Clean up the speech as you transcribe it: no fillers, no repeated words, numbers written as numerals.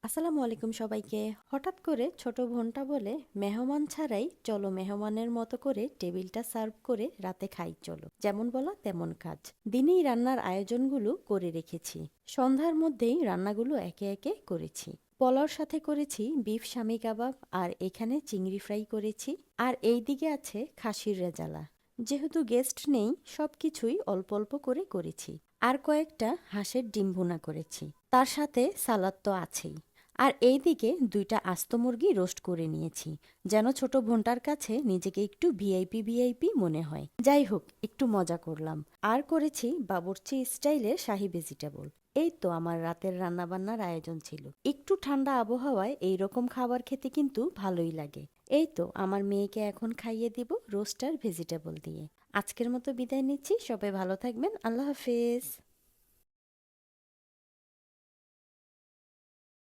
আসসালামু আলাইকুম সবাইকে। হঠাৎ করে ছোট বোনটা বলে, মেহমান ছাড়াই চলো মেহমানের মতো করে টেবিলটা সার্ভ করে রাতে খাই চলো। যেমন বলা তেমন কাজ। দিনেই রান্নার আয়োজনগুলো করে রেখেছি। সন্ধ্যার মধ্যেই রান্নাগুলো একে একে করেছি। পোলাওর সাথে করেছি বিফ শামি কাবাব, আর এখানে চিংড়ি ফ্রাই করেছি। আর এই দিকে আছে খাসির রেজালা। যেহেতু গেস্ট নেই, সবকিছুই অল্প অল্প করে করেছি। আর কয়েকটা হাঁসের ডিম ভুনা করেছি। তার সাথে সালাদ তো আছেই। আর এইদিকে ২টা আস্ত মুরগি রোস্ট করে নিয়েছি, যেন ছোট বোনটার কাছে নিজেকে একটু ভিআইপি ভিআইপি মনে হয়। যাই হোক, একটু মজা করলাম। আর করেছি বাবুর্চি স্টাইলের শাহী ভেজিটেবল। এই তো আমার রাতের রান্নাবান্নার আয়োজন ছিল। একটু ঠান্ডা আবহাওয়ায় এই রকম খাবার খেতে কিন্তু ভালোই লাগে। এই তো আমার মেয়েকে এখন খাইয়ে দিব রোস্টার ভেজিটেবল দিয়ে। আজকের মতো বিদায় নিচ্ছি। সবাই ভালো থাকবেন। আল্লাহ হাফেজ।